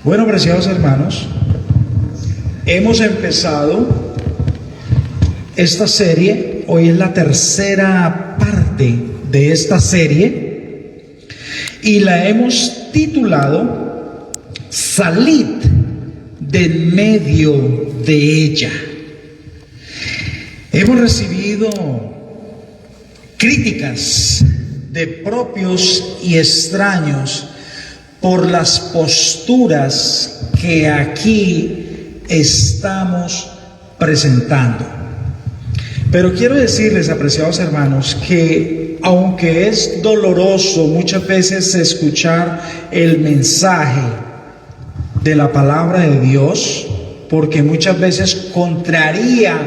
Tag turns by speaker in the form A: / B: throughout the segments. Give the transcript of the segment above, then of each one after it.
A: Bueno, preciados hermanos, hemos empezado esta serie. Hoy es la tercera parte de esta serie y la hemos titulado Salid del medio de ella. Hemos recibido críticas de propios y extraños por las posturas que aquí estamos presentando. Pero quiero decirles, apreciados hermanos, que aunque es doloroso muchas veces escuchar el mensaje de la palabra de Dios, porque muchas veces contraría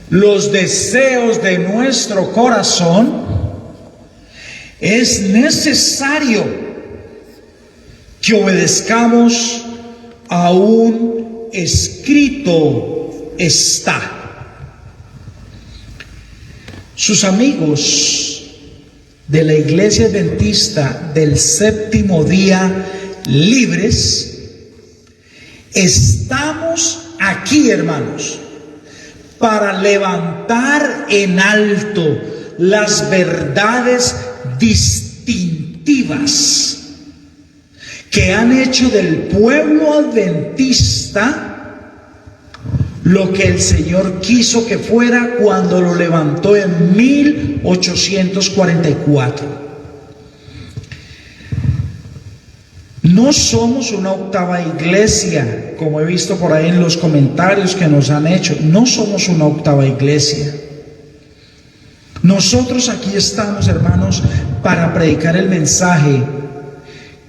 A: los deseos de nuestro corazón, es necesario que obedezcamos a un escrito está. Sus amigos de la Iglesia Adventista del Séptimo Día Libres, estamos aquí, hermanos, para levantar en alto las verdades distintivas que han hecho del pueblo adventista lo que el Señor quiso que fuera cuando lo levantó en 1844. No somos una octava iglesia, como he visto por ahí en los comentarios que nos han hecho. No somos una octava iglesia. Nosotros aquí estamos, hermanos, para predicar el mensaje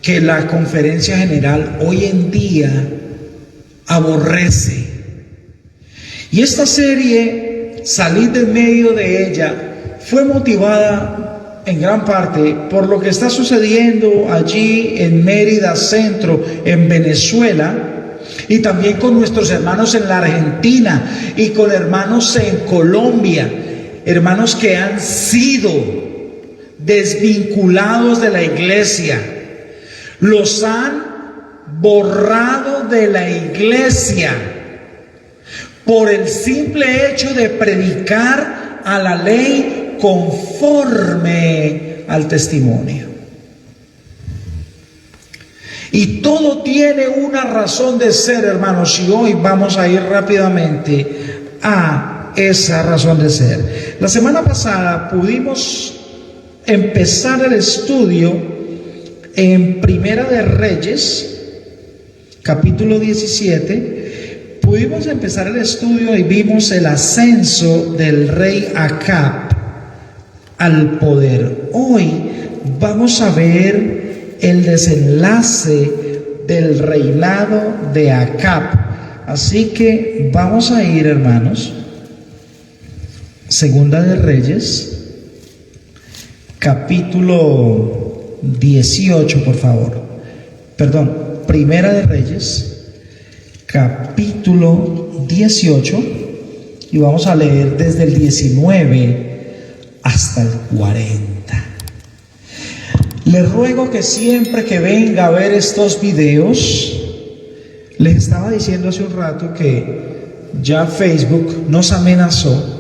A: que la Conferencia General hoy en día aborrece. Y esta serie, Salid del medio de ella, fue motivada en gran parte por lo que está sucediendo allí en Mérida Centro, en Venezuela, y también con nuestros hermanos en la Argentina y con hermanos en Colombia, hermanos que han sido desvinculados de la iglesia, los han borrado de la iglesia por el simple hecho de predicar a la ley conforme al testimonio. Y todo tiene una razón de ser, hermanos, y hoy vamos a ir rápidamente a esa razón de ser. La semana pasada pudimos empezar el estudio en Primera de Reyes, capítulo 17. Pudimos empezar el estudio y vimos el ascenso del rey Acab al poder. Hoy vamos a ver el desenlace del reinado de Acab. Así que vamos a ir, hermanos, Segunda de Reyes, capítulo 18, por favor. Perdón, Primera de Reyes, capítulo 18, y vamos a leer desde el 19 hasta el 40. Les ruego que siempre que venga a ver estos videos, les estaba diciendo hace un rato que ya Facebook nos amenazó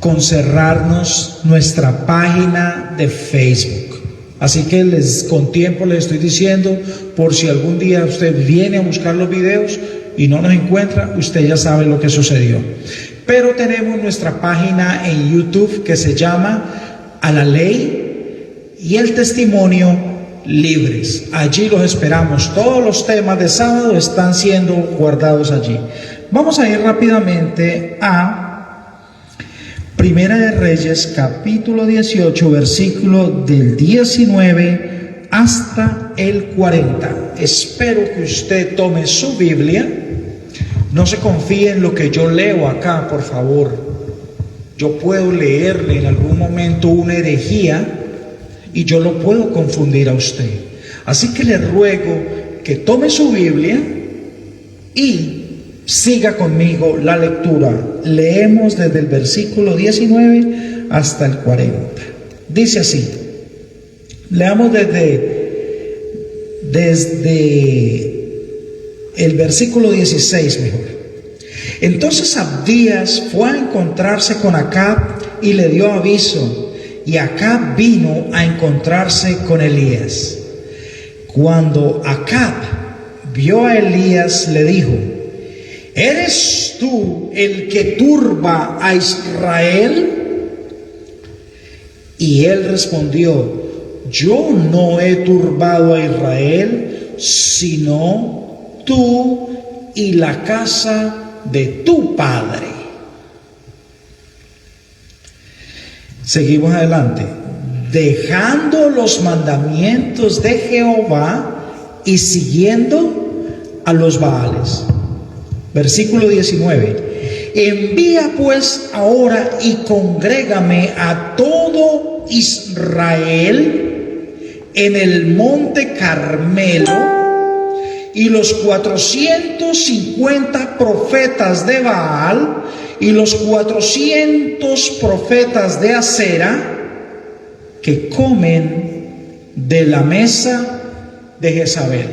A: con cerrarnos nuestra página de Facebook. Así que con tiempo les estoy diciendo, por si algún día usted viene a buscar los videos y no nos encuentra, usted ya sabe lo que sucedió. Pero tenemos nuestra página en YouTube que se llama A la Ley y el Testimonio Libres. Allí los esperamos. Todos los temas de sábado están siendo guardados allí. Vamos a ir rápidamente a Primera de Reyes, capítulo 18, versículo del 19 hasta el 40. Espero que usted tome su Biblia. No se confíe en lo que yo leo acá, por favor. Yo puedo leerle en algún momento una herejía y yo lo puedo confundir a usted. Así que le ruego que tome su Biblia y siga conmigo la lectura. Leemos desde el versículo 19 hasta el 40. Dice así, leamos desde el versículo 16 mejor. Entonces Abdías fue a encontrarse con Acab y le dio aviso, y Acab vino a encontrarse con Elías. Cuando Acab vio a Elías, le dijo: ¿eres tú el que turba a Israel? Y él respondió: yo no he turbado a Israel, sino tú y la casa de tu padre. Seguimos adelante. Dejando los mandamientos de Jehová y siguiendo a los Baales. Versículo 19. Envía pues ahora y congrégame a todo Israel en el monte Carmelo, y los 450 profetas de Baal y los 400 profetas de Acera que comen de la mesa de Jezabel.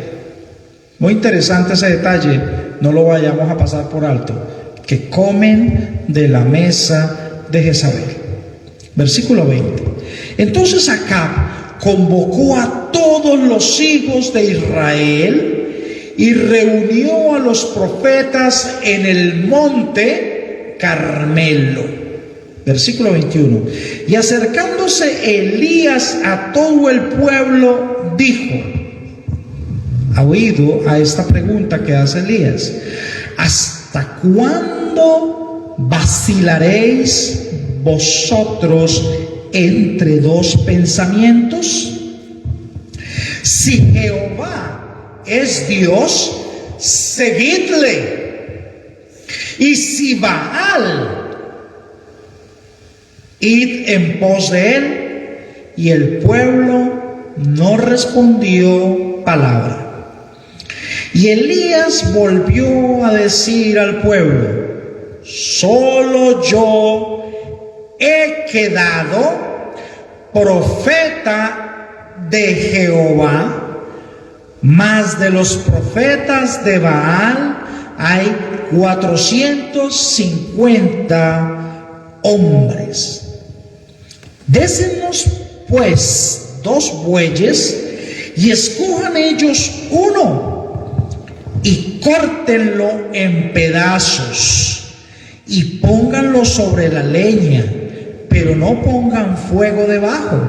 A: Muy interesante ese detalle, no lo vayamos a pasar por alto. Que comen de la mesa de Jezabel. Versículo 20. Entonces Acab convocó a todos los hijos de Israel y reunió a los profetas en el monte Carmelo. Versículo 21. Y acercándose Elías a todo el pueblo, dijo: ¿ha oído a esta pregunta que hace Elías? ¿Hasta cuándo vacilaréis vosotros entre dos pensamientos? Si Jehová es Dios, seguidle. Y si Baal, id en pos de él. Y el pueblo no respondió palabra. Y Elías volvió a decir al pueblo: solo yo he quedado profeta de Jehová, mas de los profetas de Baal hay 450 hombres. Désennos pues 2 bueyes y escojan ellos uno y córtenlo en pedazos y pónganlo sobre la leña, pero no pongan fuego debajo.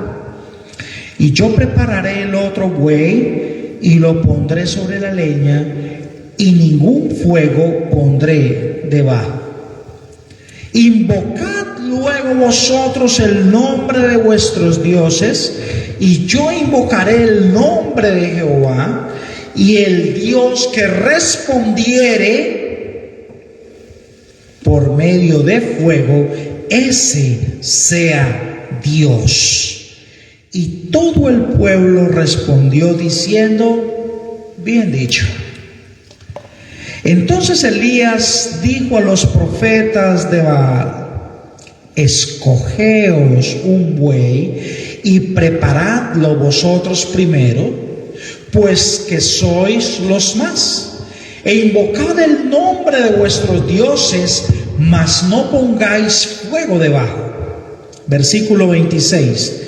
A: Y yo prepararé el otro buey y lo pondré sobre la leña, y ningún fuego pondré debajo. Invocad luego vosotros el nombre de vuestros dioses, y yo invocaré el nombre de Jehová, y el Dios que respondiere por medio de fuego, ese sea Dios. Y todo el pueblo respondió diciendo: bien dicho. Entonces Elías dijo a los profetas de Baal: escogeos un buey y preparadlo vosotros primero, pues que sois los más, e invocad el nombre de vuestros dioses, mas no pongáis fuego debajo. Versículo 26.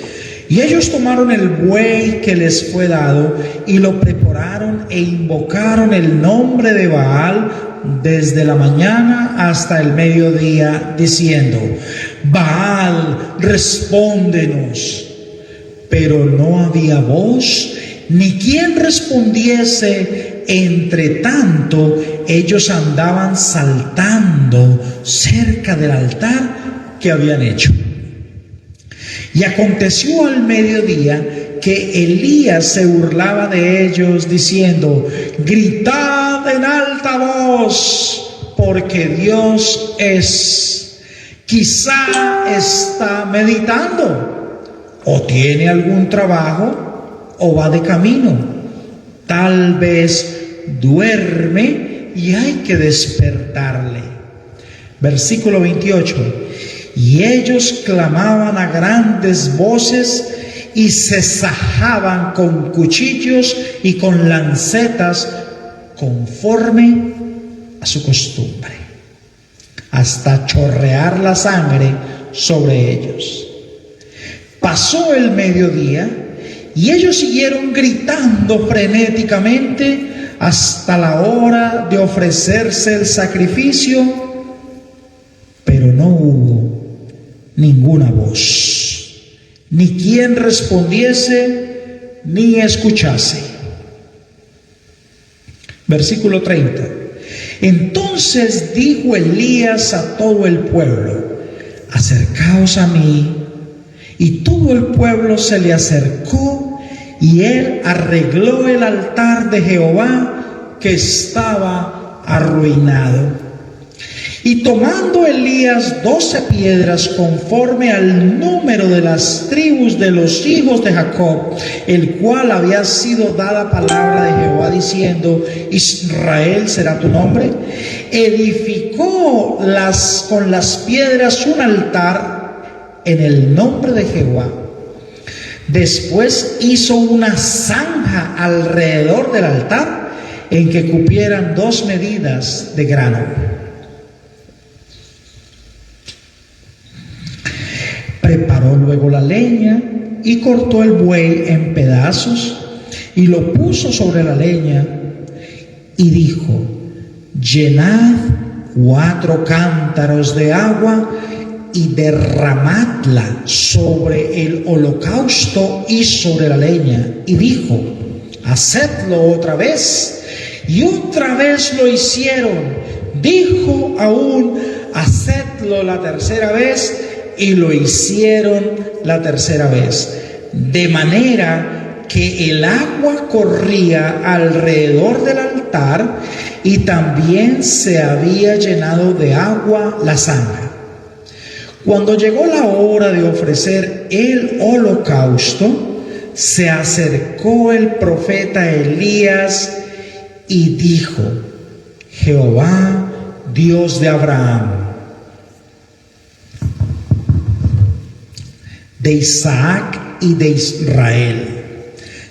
A: Y ellos tomaron el buey que les fue dado y lo prepararon e invocaron el nombre de Baal desde la mañana hasta el mediodía, diciendo: Baal, respóndenos. Pero no había voz ni quien respondiese. Entre tanto, ellos andaban saltando cerca del altar que habían hecho. Y aconteció al mediodía que Elías se burlaba de ellos, diciendo: gritad en alta voz, porque Dios es. Quizá está meditando, o tiene algún trabajo, o va de camino. Tal vez duerme y hay que despertarle. Versículo 28. Y ellos clamaban a grandes voces y se sajaban con cuchillos y con lancetas conforme a su costumbre, hasta chorrear la sangre sobre ellos. Pasó el mediodía y ellos siguieron gritando frenéticamente hasta la hora de ofrecerse el sacrificio, pero no hubo ninguna voz, ni quien respondiese, ni escuchase. Versículo 30. Entonces dijo Elías a todo el pueblo: acercaos a mí. Y todo el pueblo se le acercó, y él arregló el altar de Jehová que estaba arruinado. Y tomando Elías 12 piedras conforme al número de las tribus de los hijos de Jacob, el cual había sido dada palabra de Jehová diciendo: Israel será tu nombre, edificó con las piedras un altar en el nombre de Jehová. Después hizo una zanja alrededor del altar en que cupieran 2 medidas de grano. Preparó luego la leña y cortó el buey en pedazos y lo puso sobre la leña y dijo: llenad 4 cántaros de agua y derramadla sobre el holocausto y sobre la leña. Y dijo: hacedlo otra vez. Y otra vez lo hicieron. Dijo aún: hacedlo la tercera vez. Y lo hicieron la tercera vez. De manera que el agua corría alrededor del altar, y también se había llenado de agua la zanja. Cuando llegó la hora de ofrecer el holocausto, se acercó el profeta Elías y dijo: Jehová, Dios de Abraham, de Isaac y de Israel,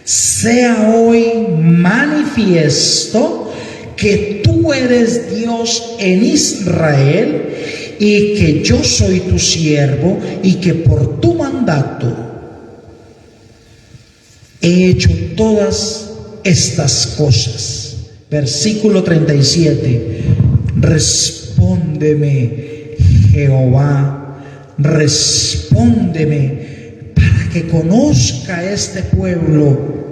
A: sea hoy manifiesto que tú eres Dios en Israel, y que yo soy tu siervo, y que por tu mandato he hecho todas estas cosas. Versículo 37. Respóndeme, Jehová, respóndeme, para que conozca este pueblo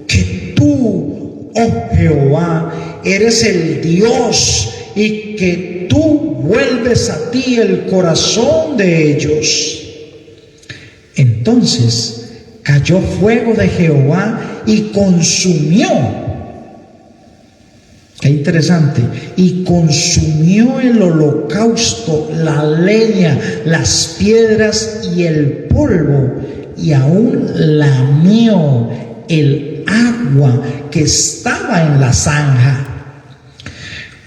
A: que tú, oh Jehová, eres el Dios, y que tú vuelves a ti el corazón de ellos. Entonces cayó fuego de Jehová y consumió. Qué interesante. Y consumió el holocausto, la leña, las piedras y el polvo, y aún lamió el agua que estaba en la zanja.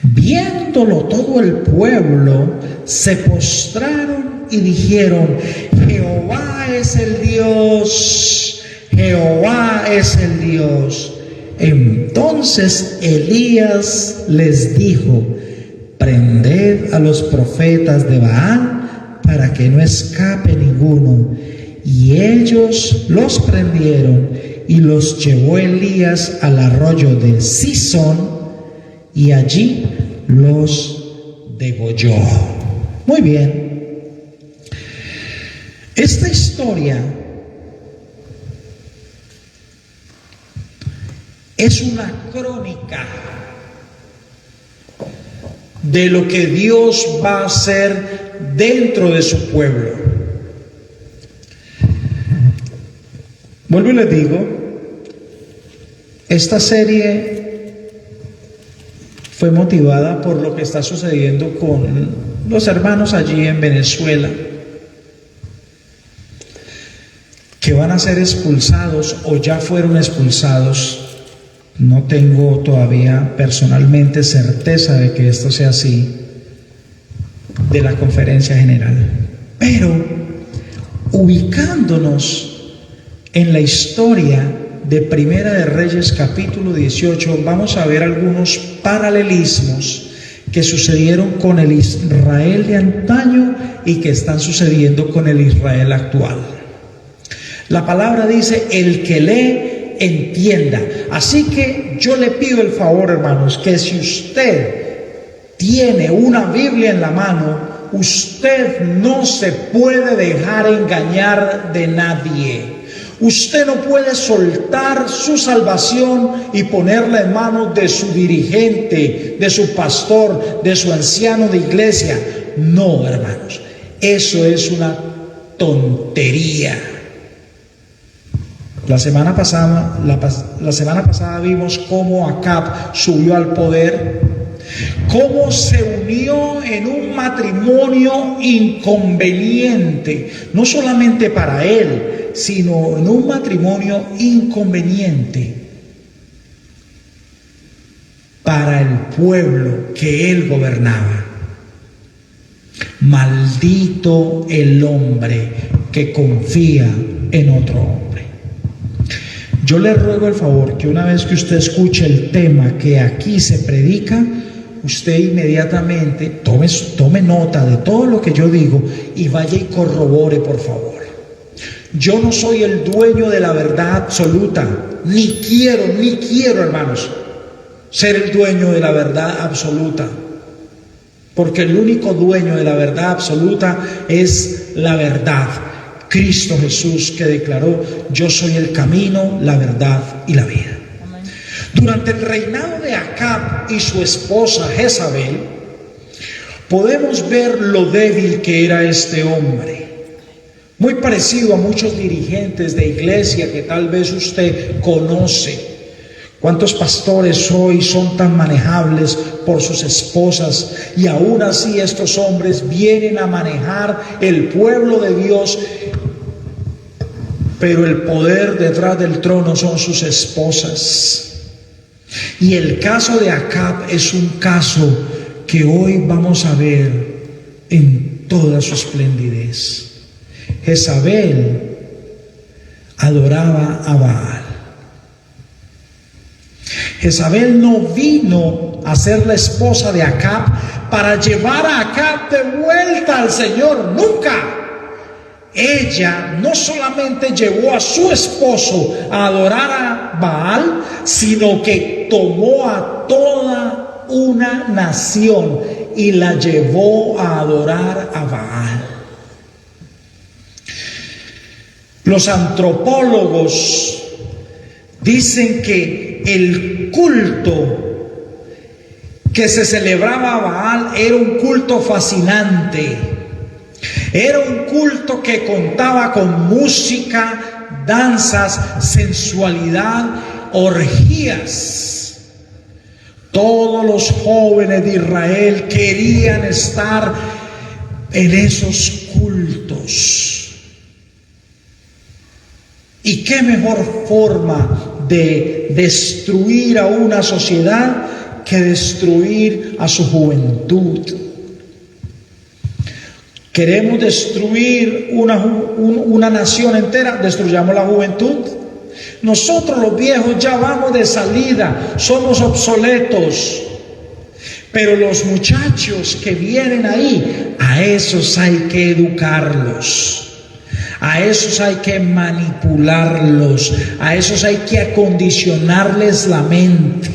A: Viéndolo todo el pueblo, se postraron y dijeron: Jehová es el Dios, Jehová es el Dios. Entonces Elías les dijo: prended a los profetas de Baal para que no escape ninguno. Y ellos los prendieron, y los llevó Elías al arroyo de Cisón, y allí los degolló. Muy bien. Esta historia es una crónica de lo que Dios va a hacer dentro de su pueblo. Vuelvo y les digo, esta serie fue motivada por lo que está sucediendo con los hermanos allí en Venezuela, que van a ser expulsados o ya fueron expulsados. No tengo todavía personalmente certeza de que esto sea así, de la conferencia general. Pero ubicándonos En la historia de Primera de Reyes capítulo 18 vamos a ver algunos paralelismos que sucedieron con el Israel de antaño y que están sucediendo con el Israel actual. La palabra dice: el que lee, entienda. Así que yo le pido el favor, hermanos, que si usted tiene una Biblia en la mano, usted no se puede dejar engañar de nadie. Usted no puede soltar su salvación y ponerla en manos de su dirigente, de su pastor, de su anciano de iglesia. No, hermanos, eso es una tontería. La semana pasada vimos cómo Acab subió al poder, cómo se unió en un matrimonio inconveniente, no solamente para él, sino en un matrimonio inconveniente para el pueblo que él gobernaba. Maldito el hombre que confía en otro hombre. Yo le ruego el favor que una vez que usted escuche el tema que aquí se predica, usted inmediatamente tome nota de todo lo que yo digo y vaya y corrobore, por favor. Yo no soy el dueño de la verdad absoluta, ni quiero, hermanos, ser el dueño de la verdad absoluta, porque el único dueño de la verdad absoluta es la verdad, Cristo Jesús, que declaró: yo soy el camino, la verdad y la vida. Amén. Durante el reinado de Acab y su esposa Jezabel, podemos ver lo débil que era este hombre. Muy parecido a muchos dirigentes de iglesia que tal vez usted conoce. ¿Cuántos pastores hoy son tan manejables por sus esposas? Y aún así estos hombres vienen a manejar el pueblo de Dios, pero el poder detrás del trono son sus esposas. Y el caso de Acab es un caso que hoy vamos a ver en toda su esplendidez. Jezabel adoraba a Baal. Jezabel no vino a ser la esposa de Acab para llevar a Acab de vuelta al Señor, nunca. Ella no solamente llevó a su esposo a adorar a Baal, sino que tomó a toda una nación y la llevó a adorar a Baal. Los antropólogos dicen que el culto que se celebraba a Baal era un culto fascinante. Era un culto que contaba con música, danzas, sensualidad, orgías. Todos los jóvenes de Israel querían estar en esos cultos. ¿Y qué mejor forma de destruir a una sociedad que destruir a su juventud? ¿Queremos destruir una nación entera? Destruyamos la juventud. Nosotros los viejos ya vamos de salida, somos obsoletos. Pero los muchachos que vienen ahí, a esos hay que educarlos. A esos hay que manipularlos, a esos hay que acondicionarles la mente.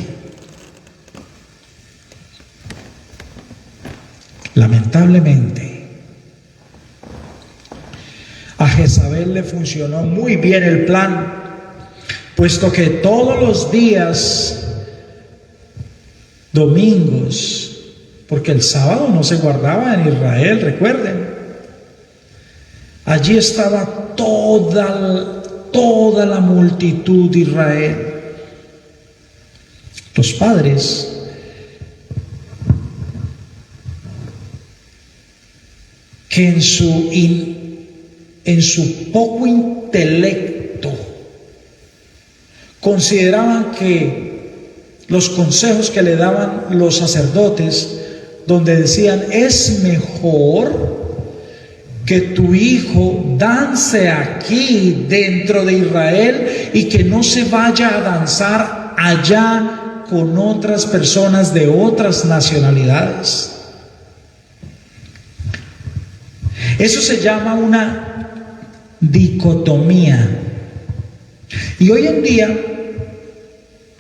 A: Lamentablemente, a Jezabel le funcionó muy bien el plan, puesto que todos los días, domingos, porque el sábado no se guardaba en Israel, recuerden. Allí estaba toda la multitud de Israel. Los padres que en su poco intelecto consideraban que los consejos que le daban los sacerdotes, donde decían: es mejor que tu hijo dance aquí dentro de Israel y que no se vaya a danzar allá con otras personas de otras nacionalidades. Eso se llama una dicotomía. Y hoy en día,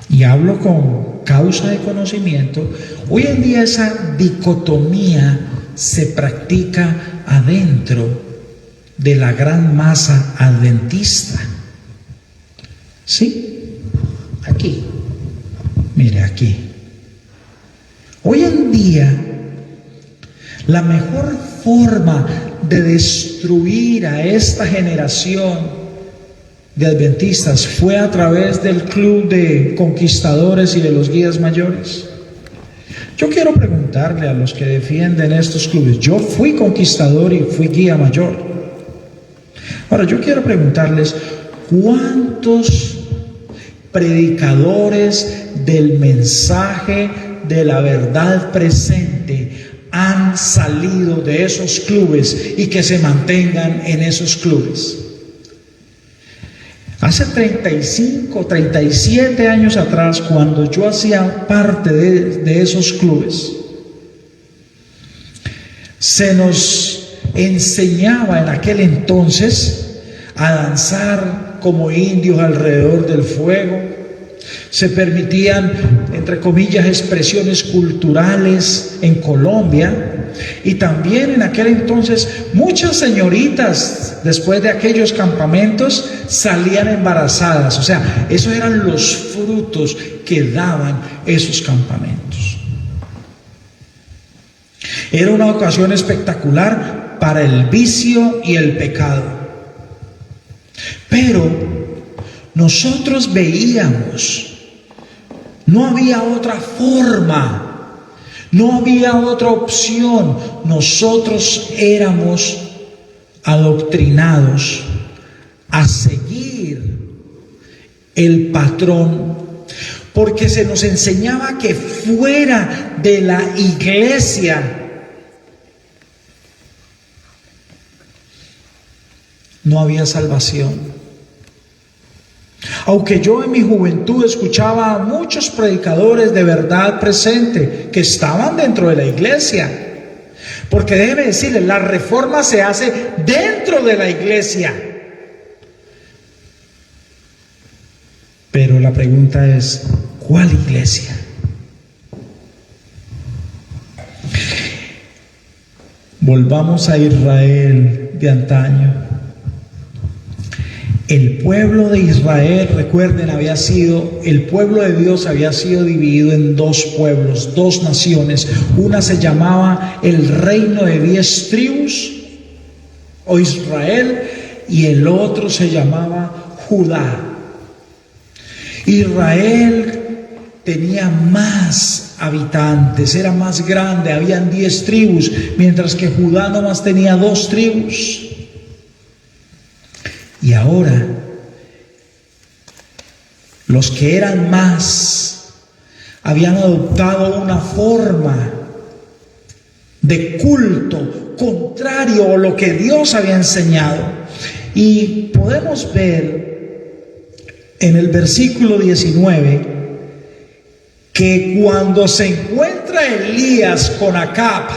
A: y hablo con causa de conocimiento, hoy en día esa dicotomía se practica adentro de la gran masa adventista. ¿Sí? Aquí. Mire, aquí. Hoy en día, la mejor forma de destruir a esta generación de adventistas fue a través del club de conquistadores y de los guías mayores. Yo quiero preguntarle a los que defienden estos clubes, yo fui conquistador y fui guía mayor. Ahora, yo quiero preguntarles, ¿cuántos predicadores del mensaje de la verdad presente han salido de esos clubes y que se mantengan en esos clubes? Hace 35, 37 años atrás, cuando yo hacía parte de esos clubes, se nos enseñaba en aquel entonces a danzar como indios alrededor del fuego. Se permitían, entre comillas, expresiones culturales en Colombia. Y también en aquel entonces muchas señoritas, después de aquellos campamentos, salían embarazadas. O sea, esos eran los frutos que daban esos campamentos. Era una ocasión espectacular para el vicio y el pecado. Pero nosotros veíamos, no había otra forma. No había otra opción. Nosotros éramos adoctrinados a seguir el patrón, porque se nos enseñaba que fuera de la iglesia no había salvación. Aunque yo en mi juventud escuchaba a muchos predicadores de verdad presente que estaban dentro de la iglesia, porque déjeme decirles, la reforma se hace dentro de la iglesia. Pero la pregunta es, ¿cuál iglesia? Volvamos a Israel de antaño. El pueblo de Israel, recuerden, el pueblo de Dios había sido dividido en dos pueblos, dos naciones. Una se llamaba el reino de 10 tribus, o Israel, y el otro se llamaba Judá. Israel tenía más habitantes, era más grande, habían 10 tribus, mientras que Judá nomás tenía 2 tribus. Y ahora, los que eran más habían adoptado una forma de culto contrario a lo que Dios había enseñado. Y podemos ver en el versículo 19 que cuando se encuentra Elías con Acab,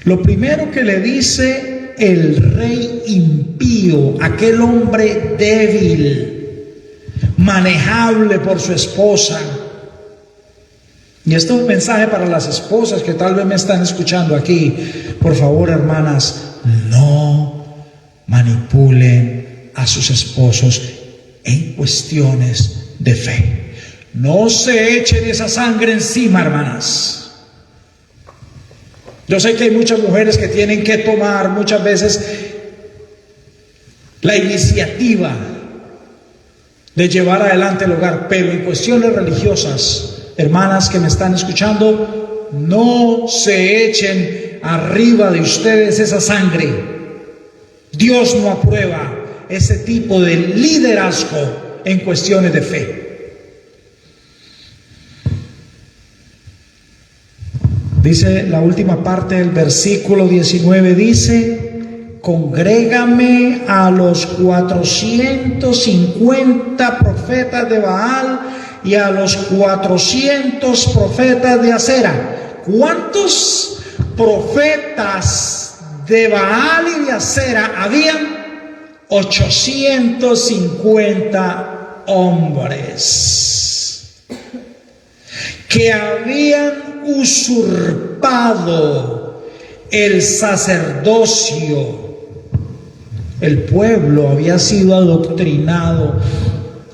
A: lo primero que le dice el rey impío, aquel hombre débil, manejable por su esposa. Y este es un mensaje para las esposas que tal vez me están escuchando aquí. Por favor, hermanas, no manipulen a sus esposos en cuestiones de fe. No se echen esa sangre encima, hermanas. Yo sé que hay muchas mujeres que tienen que tomar muchas veces la iniciativa de llevar adelante el hogar, pero en cuestiones religiosas, hermanas que me están escuchando, no se echen arriba de ustedes esa sangre. Dios no aprueba ese tipo de liderazgo en cuestiones de fe. Dice la última parte del versículo 19, dice: congrégame a los 450 profetas de Baal y a los 400 profetas de Acera. ¿Cuántos profetas de Baal y de Acera habían? 850 hombres que habían usurpado el sacerdocio. El pueblo había sido adoctrinado,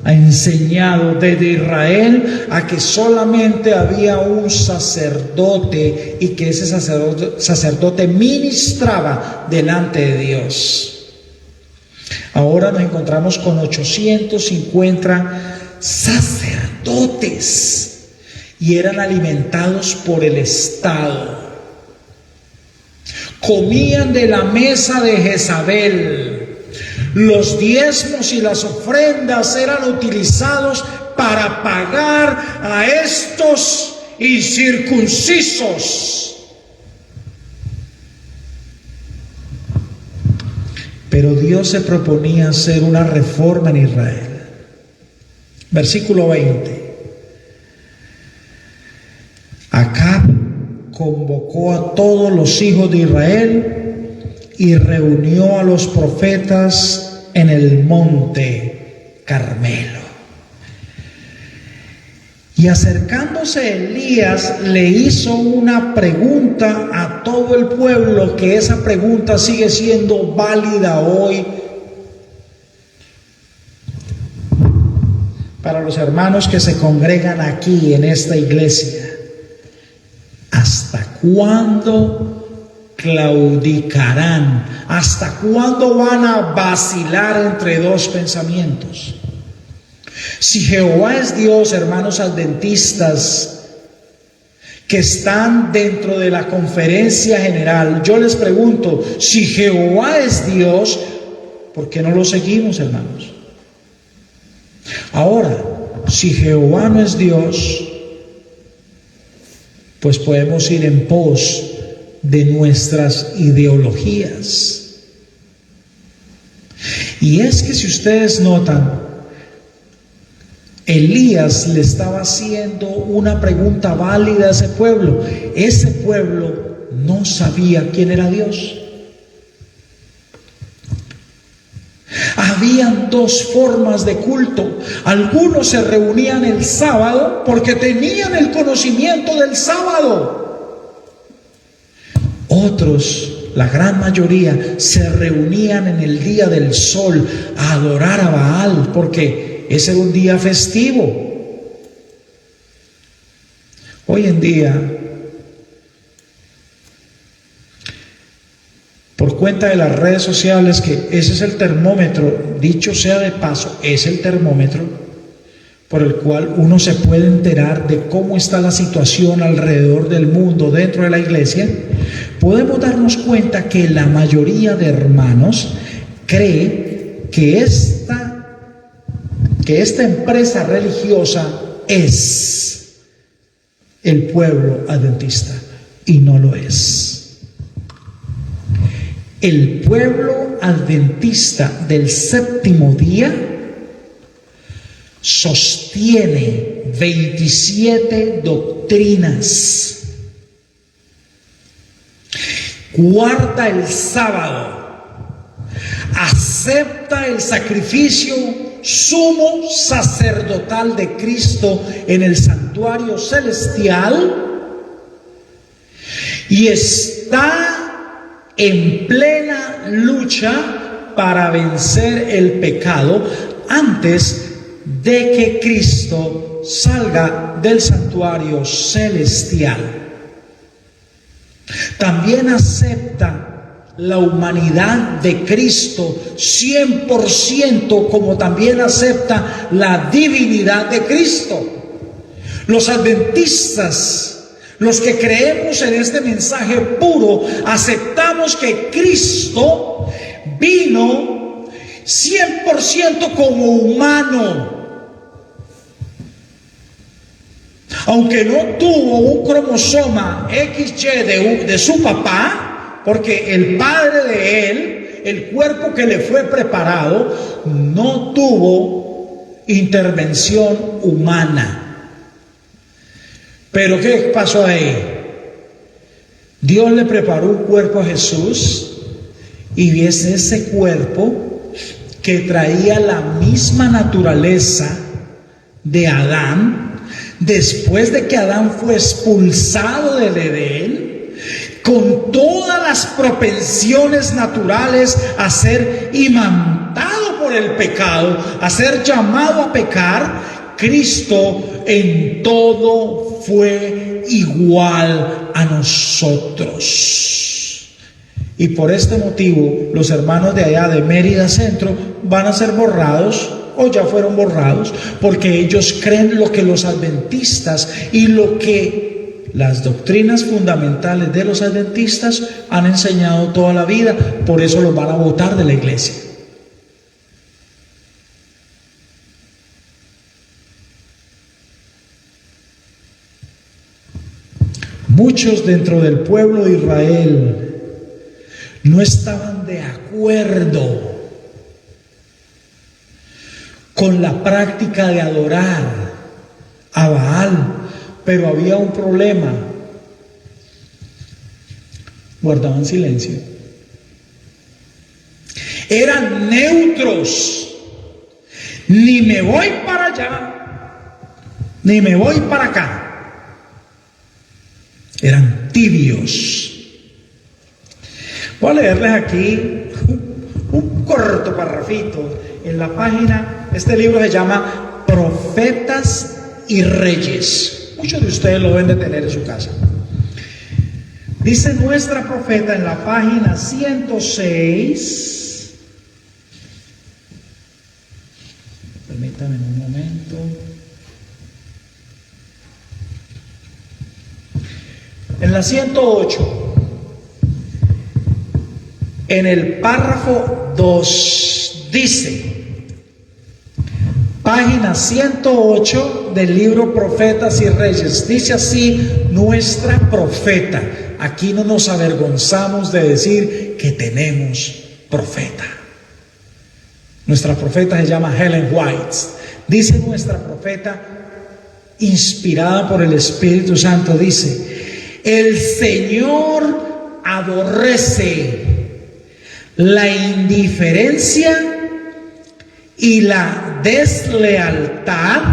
A: enseñado desde Israel a que solamente había un sacerdote y que ese sacerdote ministraba delante de Dios. Ahora nos encontramos con 850 sacerdotes y eran alimentados por el Estado. Comían de la mesa de Jezabel. Los diezmos y las ofrendas eran utilizados para pagar a estos incircuncisos. Pero Dios se proponía hacer una reforma en Israel. Versículo 20. Acab convocó a todos los hijos de Israel y reunió a los profetas en el monte Carmelo. Y acercándose Elías le hizo una pregunta a todo el pueblo, que esa pregunta sigue siendo válida hoy para los hermanos que se congregan aquí en esta iglesia. ¿Hasta cuándo claudicarán? ¿Hasta cuándo van a vacilar entre dos pensamientos? Si Jehová es Dios, hermanos adventistas que están dentro de la conferencia general, yo les pregunto, si Jehová es Dios, ¿por qué no lo seguimos, hermanos? Ahora, si Jehová no es Dios, pues podemos ir en pos de nuestras ideologías. Y es que si ustedes notan, Elías le estaba haciendo una pregunta válida a ese pueblo. Ese pueblo no sabía quién era Dios. Habían dos formas de culto. Algunos se reunían el sábado porque tenían el conocimiento del sábado. Otros, la gran mayoría, se reunían en el día del sol a adorar a Baal porque ese era un día festivo. Hoy en día, por cuenta de las redes sociales, que ese es el termómetro, dicho sea de paso, es el termómetro por el cual uno se puede enterar de cómo está la situación alrededor del mundo dentro de la iglesia, podemos darnos cuenta que la mayoría de hermanos cree que esta empresa religiosa es el pueblo adventista, y no lo es. El pueblo adventista del séptimo día sostiene 27 doctrinas, guarda el sábado, acepta el sacrificio sumo sacerdotal de Cristo en el santuario celestial y está en plena lucha para vencer el pecado antes de que Cristo salga del santuario celestial. También acepta la humanidad de Cristo 100%, como también acepta la divinidad de Cristo. Los adventistas, los que creemos en este mensaje puro, aceptamos que Cristo vino 100% como humano. Aunque no tuvo un cromosoma XY de su papá, porque el padre de él, el cuerpo que le fue preparado, no tuvo intervención humana. Pero ¿qué pasó ahí? Dios le preparó un cuerpo a Jesús, y es ese cuerpo que traía la misma naturaleza de Adán, después de que Adán fue expulsado del Edén, con todas las propensiones naturales a ser imantado por el pecado, a ser llamado a pecar. Cristo en todo fue igual a nosotros. Y por este motivo, los hermanos de allá de Mérida Centro van a ser borrados, o ya fueron borrados, porque ellos creen lo que los adventistas y lo que las doctrinas fundamentales de los adventistas han enseñado toda la vida. Por eso los van a botar de la iglesia. Muchos dentro del pueblo de Israel no estaban de acuerdo con la práctica de adorar a Baal, pero había un problema: guardaban silencio, eran neutros, ni me voy para allá, ni me voy para acá, eran tibios. Voy a leerles aquí un corto parrafito en la página. Este libro se llama Profetas y Reyes. Muchos de ustedes lo deben de tener en su casa. Dice nuestra profeta en la página 106. Permítanme un momento. En la 108. En el párrafo 2 dice, página 108 del libro Profetas y Reyes, dice así nuestra profeta. Aquí no nos avergonzamos de decir que tenemos profeta. Nuestra profeta se llama Ellen White. Dice nuestra profeta, inspirada por el Espíritu Santo, dice: el Señor aborrece la indiferencia y la deslealtad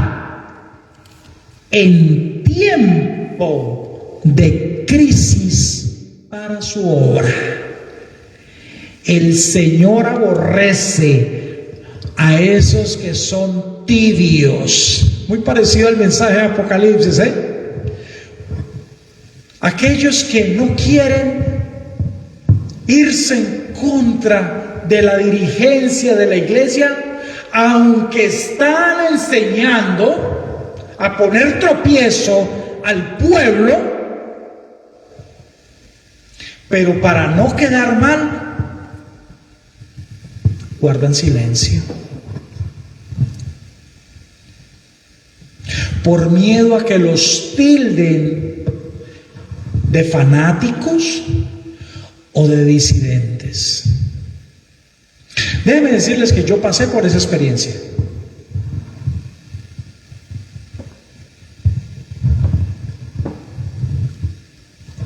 A: en tiempo de crisis para su obra. El Señor aborrece a esos que son tibios. Muy parecido al mensaje de Apocalipsis, aquellos que no quieren irse en contra de la dirigencia de la iglesia, aunque están enseñando a poner tropiezo al pueblo, pero para no quedar mal, guardan silencio. Por miedo a que los tilden de fanáticos o de disidentes. Déjenme decirles que yo pasé por esa experiencia.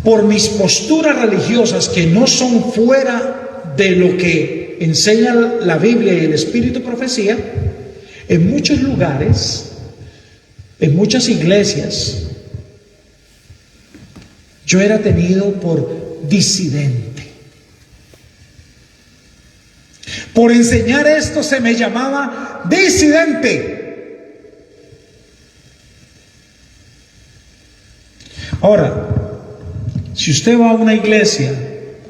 A: Por mis posturas religiosas que no son fuera de lo que enseña la Biblia y el Espíritu Profecía, en muchos lugares, en muchas iglesias, yo era tenido por disidente. Por enseñar esto se me llamaba disidente. Ahora, si usted va a una iglesia,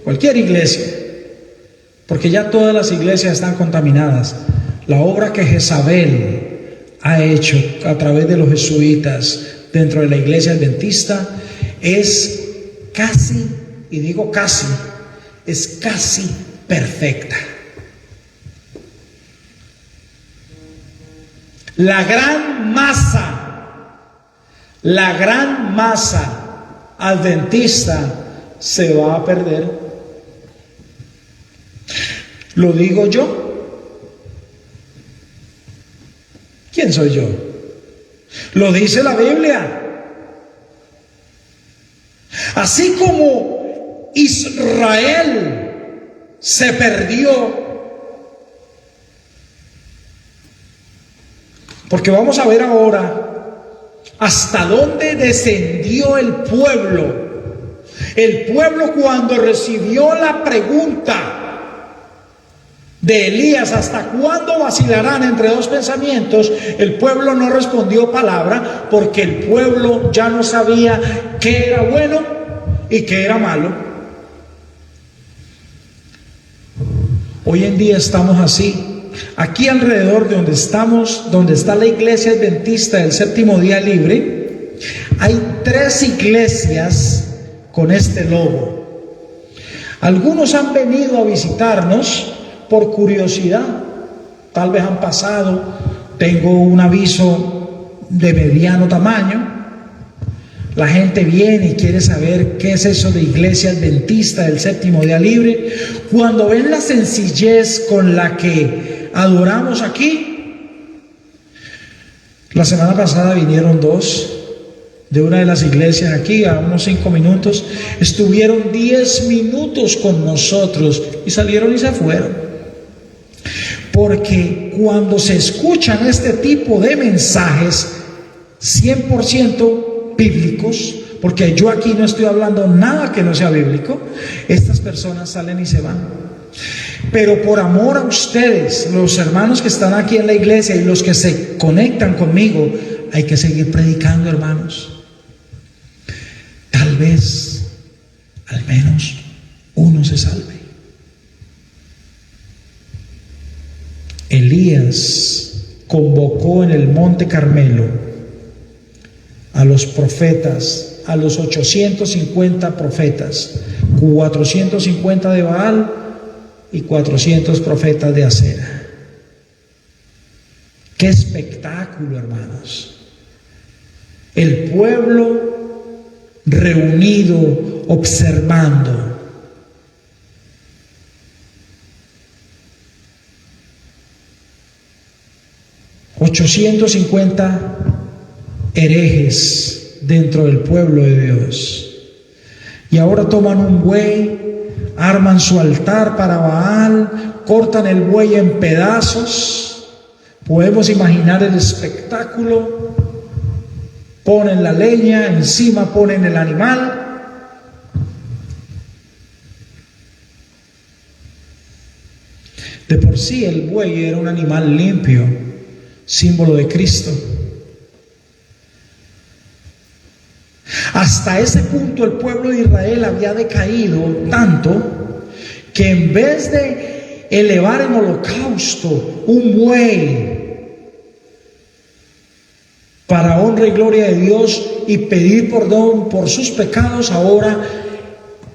A: cualquier iglesia, porque ya todas las iglesias están contaminadas, la obra que Jezabel ha hecho a través de los jesuitas dentro de la iglesia adventista es casi, y digo casi, es casi perfecta. La gran masa La gran masa adventista se va a perder. ¿Lo digo yo? ¿Quién soy yo? Lo dice la Biblia. Así como Israel se perdió, porque vamos a ver ahora hasta dónde descendió el pueblo. El pueblo, cuando recibió la pregunta de Elías, ¿hasta cuándo vacilarán entre dos pensamientos? El pueblo no respondió palabra, porque el pueblo ya no sabía qué era bueno y qué era malo. Hoy en día estamos así. Aquí alrededor de donde estamos, donde está la iglesia adventista del séptimo día libre, hay 3 iglesias con este logo. Algunos han venido a visitarnos por curiosidad, tal vez han pasado. Tengo un aviso de mediano tamaño. La gente viene y quiere saber qué es eso de iglesia adventista del séptimo día libre. Cuando ven la sencillez con la que adoramos aquí, la semana pasada vinieron 2 de una de las iglesias aquí, a unos 5 minutos, estuvieron 10 minutos con nosotros y salieron y se fueron. Porque cuando se escuchan este tipo de mensajes 100% bíblicos, porque yo aquí no estoy hablando nada que no sea bíblico, estas personas salen y se van. Pero por amor a ustedes, los hermanos que están aquí en la iglesia y los que se conectan conmigo, hay que seguir predicando, hermanos. Tal vez, al menos, uno se salve. Elías convocó en el monte Carmelo a los profetas, a los 850 profetas, 450 de Baal y 400 profetas de Acera. ¡Qué espectáculo, hermanos! El pueblo reunido, observando. $850 herejes dentro del pueblo de Dios. Y ahora toman un buey, arman su altar para Baal, cortan el buey en pedazos. Podemos imaginar el espectáculo. Ponen la leña, encima ponen el animal. De por sí el buey era un animal limpio, símbolo de Cristo. Hasta ese punto el pueblo de Israel había decaído tanto que en vez de elevar en holocausto un buey para honra y gloria de Dios y pedir perdón por sus pecados, ahora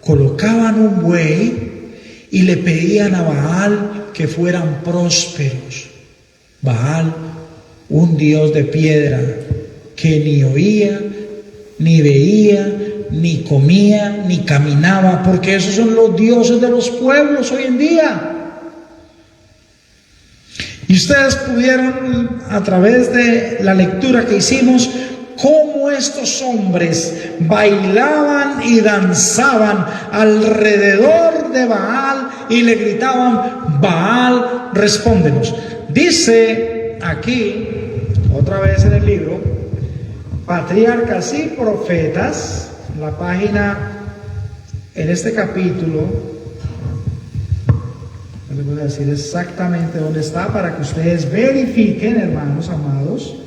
A: colocaban un buey y le pedían a Baal que fueran prósperos. Baal, un dios de piedra que ni oía, ni veía, ni comía, ni caminaba, porque esos son los dioses de los pueblos hoy en día. Y ustedes pudieron, a través de la lectura que hicimos, cómo estos hombres bailaban y danzaban alrededor de Baal y le gritaban: Baal, respóndenos. Dice aquí, otra vez en el libro, Patriarcas y Profetas, la página, en este capítulo, les voy a decir exactamente dónde está para que ustedes verifiquen, hermanos amados.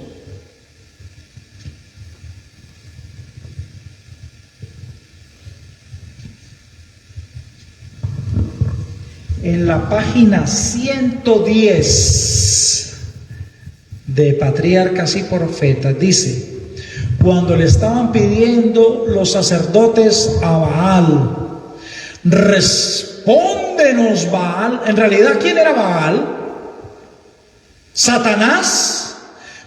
A: En la página 110 de Patriarcas y Profetas dice: cuando le estaban pidiendo los sacerdotes a Baal, respóndenos, Baal. En realidad, ¿quién era Baal? Satanás.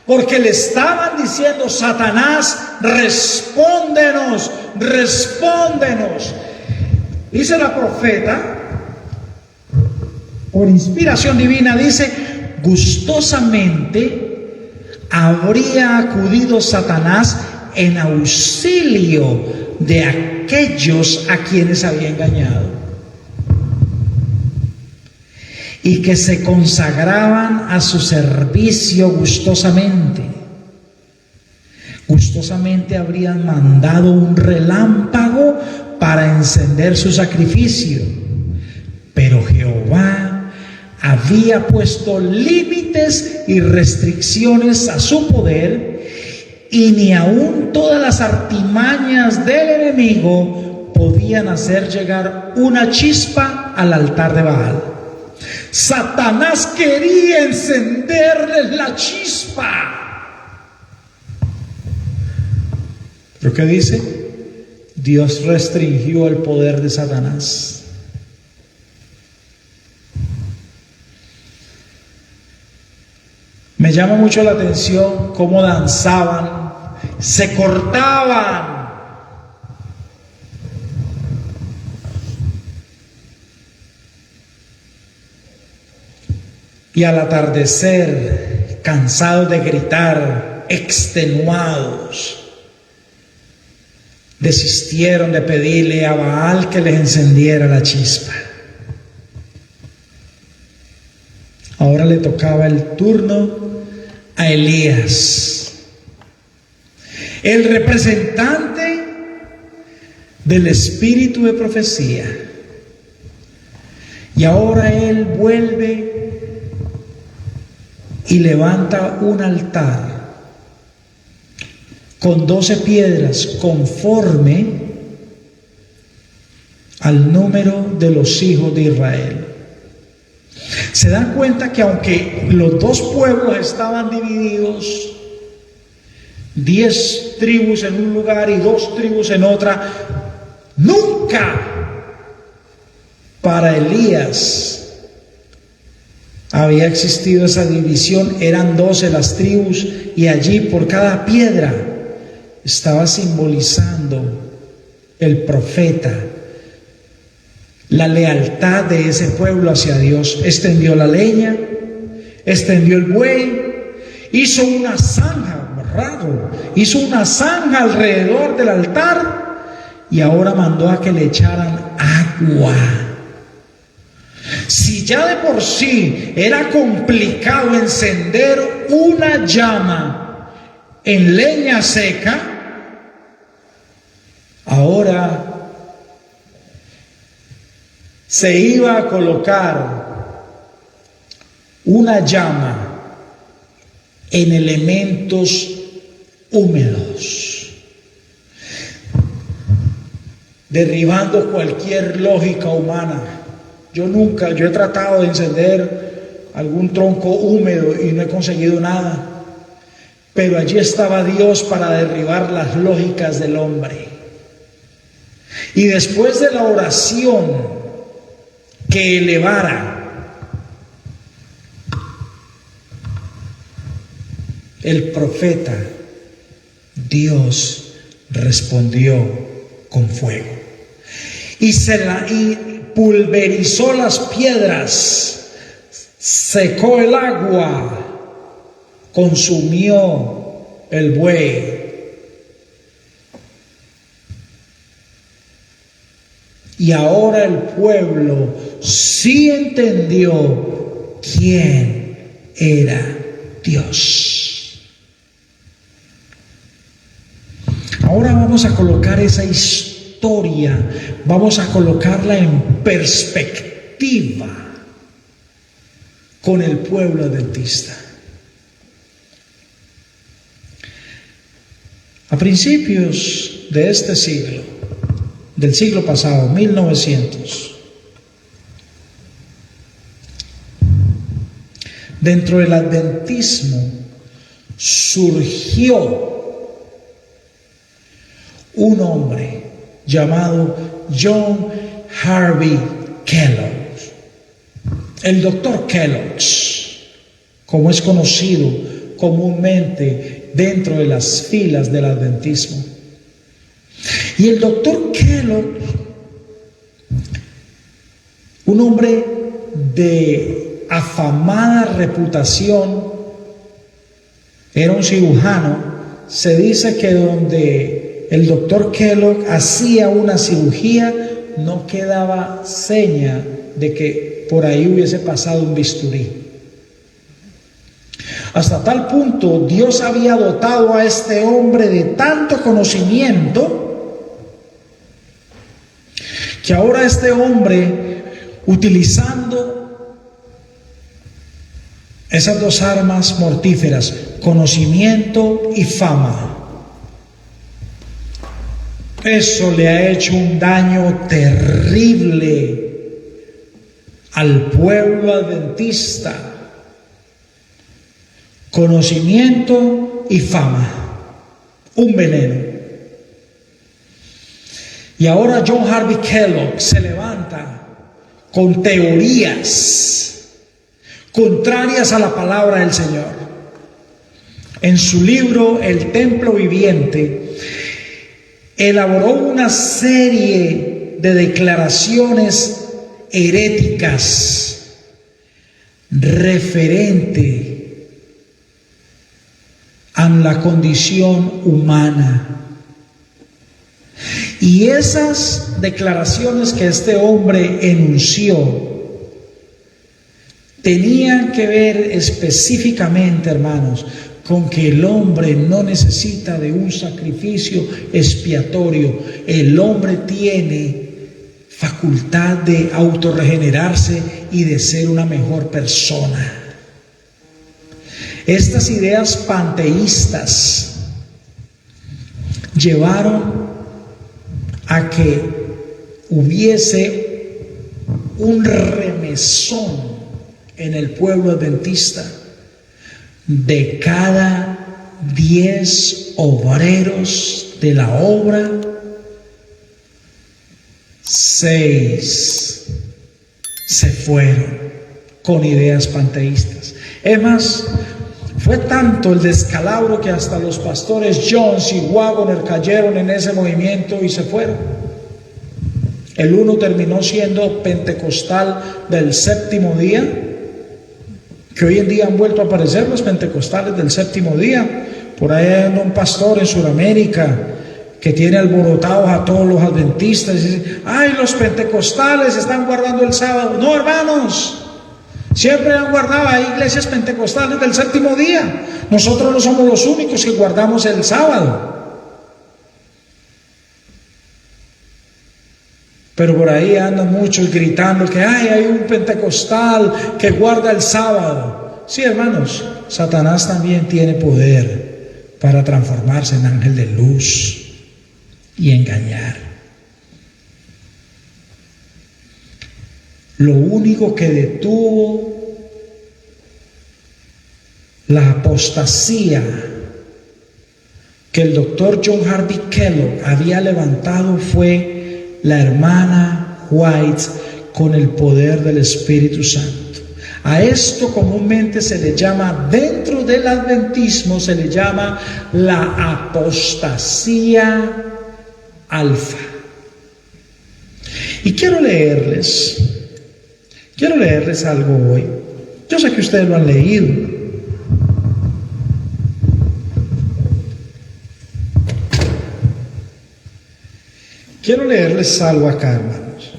A: porque le estaban diciendo: Satanás, respóndenos, respóndenos. Dice la profeta, por inspiración divina, dice: gustosamente habría acudido Satanás en auxilio de aquellos a quienes había engañado, y que se consagraban a su servicio gustosamente. Gustosamente habrían mandado un relámpago para encender su sacrificio, pero Jehová había puesto límites y restricciones a su poder, y ni aun todas las artimañas del enemigo podían hacer llegar una chispa al altar de Baal. Satanás quería encenderles la chispa. ¿Pero qué dice? Dios restringió el poder de Satanás. Me llama mucho la atención cómo danzaban, se cortaban. Y al atardecer, cansados de gritar, extenuados, desistieron de pedirle a Baal que les encendiera la chispa. Ahora le tocaba el turno a Elías, el representante del espíritu de profecía. Y ahora él vuelve y levanta un altar con 12 piedras conforme al número de los hijos de Israel. Se dan cuenta que aunque los dos pueblos estaban divididos, 10 tribus en un lugar y 2 tribus en otra, nunca para Elías había existido esa división. Eran 12 las tribus, y allí por cada piedra estaba simbolizando el profeta, la lealtad de ese pueblo hacia Dios. Extendió la leña, extendió el buey, hizo una zanja, raro, hizo una zanja alrededor del altar, y ahora mandó a que le echaran agua. Si ya de por sí era complicado encender una llama en leña seca, ahora se iba a colocar una llama en elementos húmedos, derribando cualquier lógica humana. Yo he tratado de encender algún tronco húmedo y no he conseguido nada, pero allí estaba Dios para derribar las lógicas del hombre. Y después de la oración que elevara el profeta, Dios respondió con fuego y pulverizó las piedras, secó el agua, consumió el buey. Y ahora el pueblo sí entendió quién era Dios. Ahora vamos a colocar esa historia, vamos a colocarla en perspectiva con el pueblo adventista. A principios de este siglo, del siglo pasado, 1900, dentro del adventismo surgió un hombre llamado John Harvey Kellogg, el doctor Kellogg, como es conocido comúnmente dentro de las filas del adventismo. Y el doctor Kellogg, un hombre de afamada reputación, era un cirujano. Se dice que donde el doctor Kellogg hacía una cirugía, no quedaba seña de que por ahí hubiese pasado un bisturí. Hasta tal punto Dios había dotado a este hombre de tanto conocimiento que ahora este hombre, utilizando esas dos armas mortíferas, conocimiento y fama, eso le ha hecho un daño terrible al pueblo adventista. Conocimiento y fama, un veneno. Y ahora John Harvey Kellogg se levanta con teorías contrarias a la palabra del Señor. En su libro El Templo Viviente, elaboró una serie de declaraciones heréticas referente a la condición humana. Y esas declaraciones que este hombre enunció tenían que ver específicamente, hermanos, con que el hombre no necesita de un sacrificio expiatorio. El hombre tiene facultad de autorregenerarse y de ser una mejor persona. Estas ideas panteístas llevaron a que hubiese un remesón en el pueblo adventista. De cada 10 obreros de la obra, 6 se fueron con ideas panteístas. Es más, fue tanto el descalabro que hasta los pastores Jones y Waggoner cayeron en ese movimiento y se fueron. El uno terminó siendo pentecostal del séptimo día, que hoy en día han vuelto a aparecer los pentecostales del séptimo día. Por ahí hay un pastor en Sudamérica que tiene alborotados a todos los adventistas y dice: ay, los pentecostales están guardando el sábado. No, hermanos, siempre han guardado, hay iglesias pentecostales del séptimo día. Nosotros no somos los únicos que guardamos el sábado. Pero por ahí andan muchos gritando que hay un pentecostal que guarda el sábado. Sí, hermanos, Satanás también tiene poder para transformarse en ángel de luz y engañar. Lo único que detuvo la apostasía que el doctor John Harvey Kellogg había levantado fue la hermana White con el poder del Espíritu Santo. A esto comúnmente se le llama, dentro del adventismo, se le llama la apostasía alfa. Y quiero leerles algo hoy. Yo sé que ustedes lo han leído. Quiero leerles algo acá, hermanos.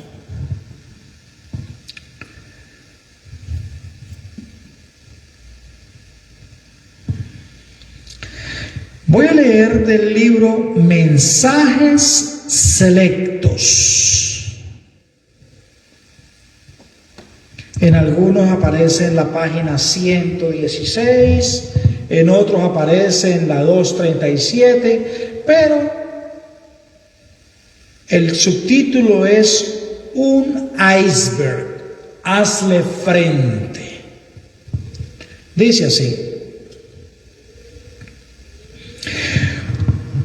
A: Voy a leer del libro Mensajes Selectos. En algunos aparece en la página 116, en otros aparece en la 237, pero el subtítulo es Un iceberg, hazle frente. Dice así: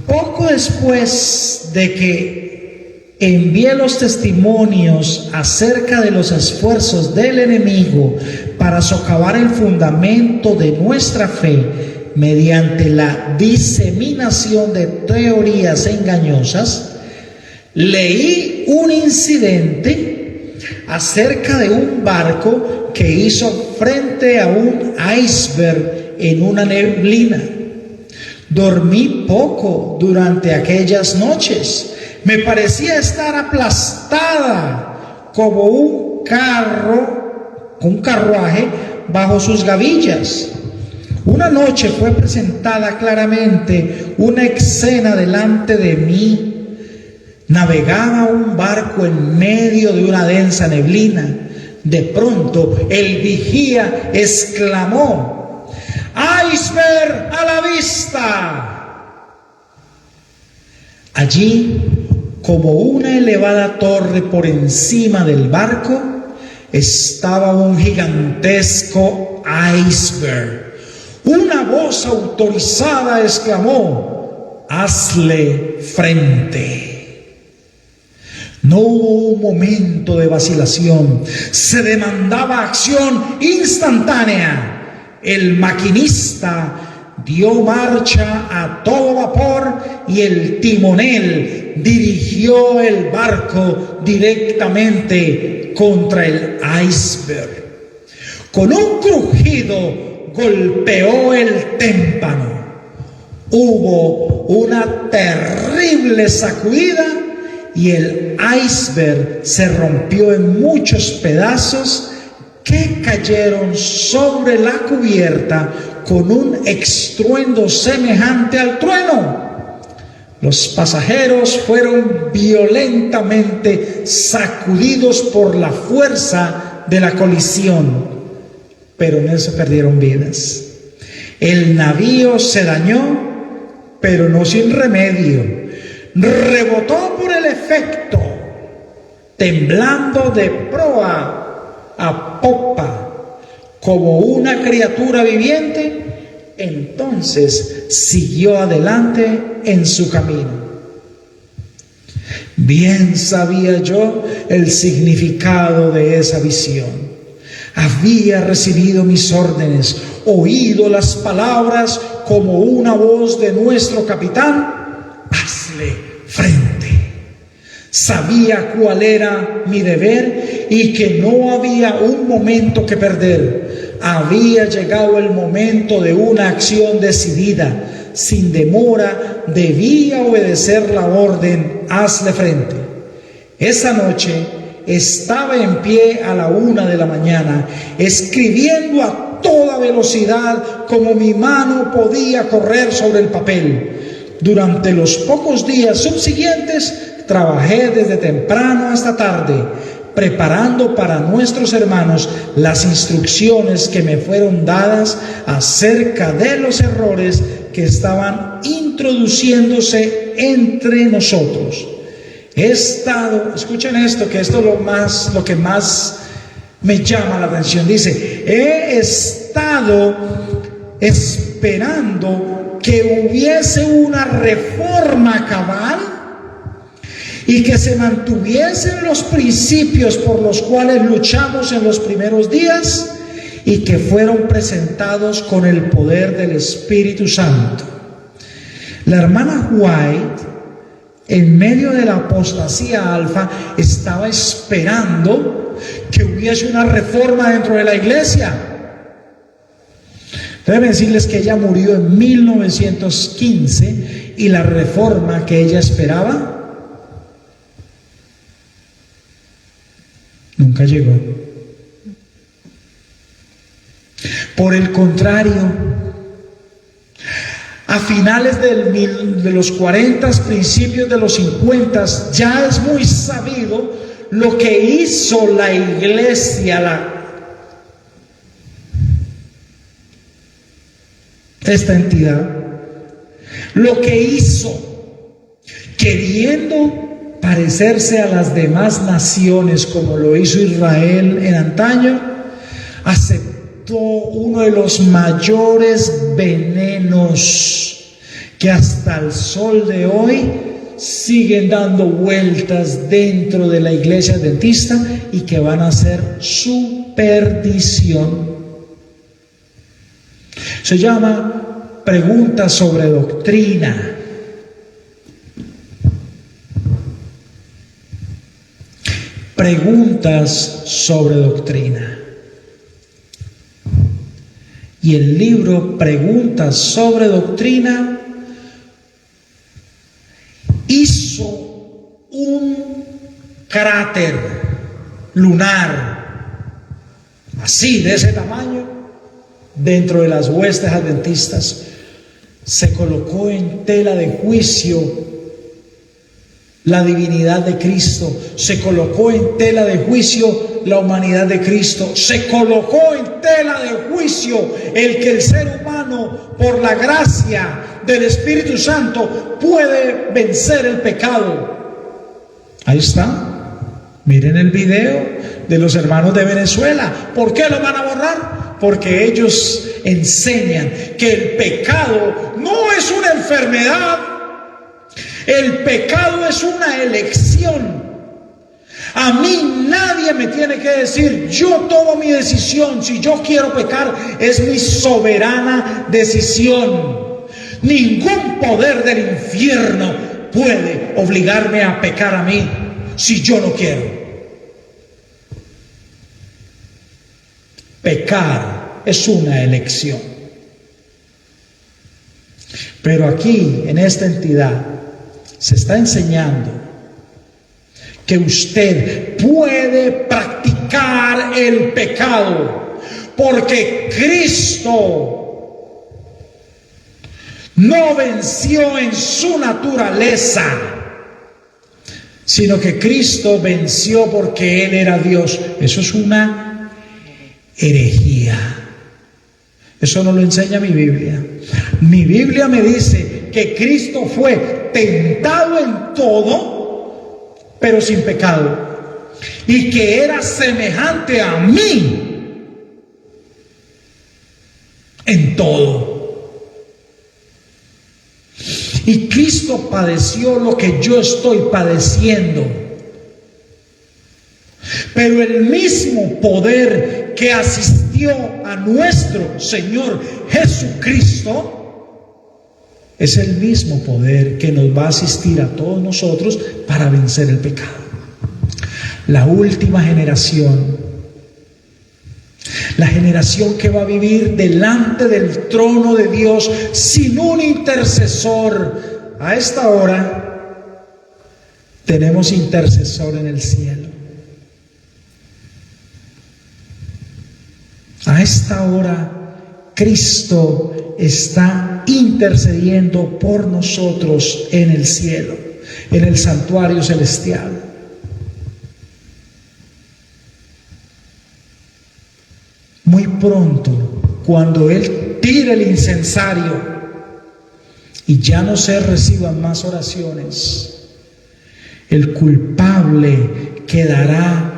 A: poco después de que envié los testimonios acerca de los esfuerzos del enemigo para socavar el fundamento de nuestra fe, mediante la diseminación de teorías engañosas, leí un incidente acerca de un barco que hizo frente a un iceberg en una neblina. Dormí poco durante aquellas noches. Me parecía estar aplastada como un carruaje bajo sus gavillas. Una noche fue presentada claramente una escena delante de mí. Navegaba un barco en medio de una densa neblina. De pronto el vigía exclamó: ¡iceberg a la vista! Allí, como una elevada torre por encima del barco, estaba un gigantesco iceberg. Una voz autorizada exclamó: ¡hazle frente! No hubo un momento de vacilación. Se demandaba acción instantánea. El maquinista dio marcha a todo vapor y el timonel dirigió el barco directamente contra el iceberg. Con un crujido golpeó el témpano. Hubo una terrible sacudida y el iceberg se rompió en muchos pedazos que cayeron sobre la cubierta con un estruendo semejante al trueno. Los pasajeros fueron violentamente sacudidos por la fuerza de la colisión, pero no se perdieron vidas. El navío se dañó, pero no sin remedio. Rebotó por el efecto, temblando de proa a popa como una criatura viviente. Entonces siguió adelante en su camino. Bien sabía yo el significado de esa visión. Había recibido mis órdenes, oído las palabras como una voz de nuestro capitán: hazle frente. Sabía cuál era mi deber y que no había un momento que perder. Había llegado el momento de una acción decidida. Sin demora debía obedecer la orden: hazle frente. Esa noche estaba en pie a la 1 de la mañana, escribiendo a toda velocidad como mi mano podía correr sobre el papel. Durante los pocos días subsiguientes trabajé desde temprano hasta tarde, preparando para nuestros hermanos las instrucciones que me fueron dadas acerca de los errores que estaban introduciéndose entre nosotros. He estado, escuchen esto, que esto es lo que más me llama la atención. Dice: he estado esperando que hubiese una reforma cabal y que se mantuviesen los principios por los cuales luchamos en los primeros días y que fueron presentados con el poder del Espíritu Santo. La hermana White, en medio de la apostasía alfa, estaba esperando que hubiese una reforma dentro de la iglesia. Deben decirles que ella murió en 1915 y la reforma que ella esperaba nunca llegó. Por el contrario, a finales de los 40, principios de los 50, ya es muy sabido lo que hizo la iglesia, esta entidad, lo que hizo, queriendo parecerse a las demás naciones como lo hizo Israel en antaño, aceptó uno de los mayores venenos que hasta el sol de hoy siguen dando vueltas dentro de la iglesia adventista y que van a ser su perdición. Se llama preguntas sobre doctrina. Preguntas sobre doctrina. Y el libro Preguntas sobre Doctrina hizo un cráter lunar, así, de ese tamaño, dentro de las huestes adventistas. Se colocó en tela de juicio la divinidad de Cristo, se colocó en tela de juicio la humanidad de Cristo, se colocó en tela de juicio el que el ser humano, por la gracia del Espíritu Santo, puede vencer el pecado. Ahí está. Miren el video de los hermanos de Venezuela. ¿Por qué lo van a borrar? Porque ellos enseñan que el pecado no es una enfermedad. El pecado es una elección. A mí nadie me tiene que decir, yo tomo mi decisión. Si yo quiero pecar, es mi soberana decisión. Ningún poder del infierno puede obligarme a pecar a mí si yo no quiero. Pecar es una elección. Pero aquí, en esta entidad, se está enseñando que usted puede practicar el pecado, porque Cristo no venció en su naturaleza, sino que Cristo venció porque Él era Dios. Eso es una herejía. Eso no lo enseña mi Biblia. Mi Biblia me dice que Cristo fue tentado en todo, pero sin pecado, y que era semejante a mí en todo. Y Cristo padeció lo que yo estoy padeciendo. Pero el mismo poder que asistió a nuestro Señor Jesucristo es el mismo poder que nos va a asistir a todos nosotros para vencer el pecado. La última generación, la generación que va a vivir delante del trono de Dios sin un intercesor. A esta hora tenemos intercesor en el cielo. A esta hora Cristo está intercediendo por nosotros en el cielo, en el santuario celestial. Muy pronto, cuando Él tire el incensario y ya no se reciban más oraciones, el culpable quedará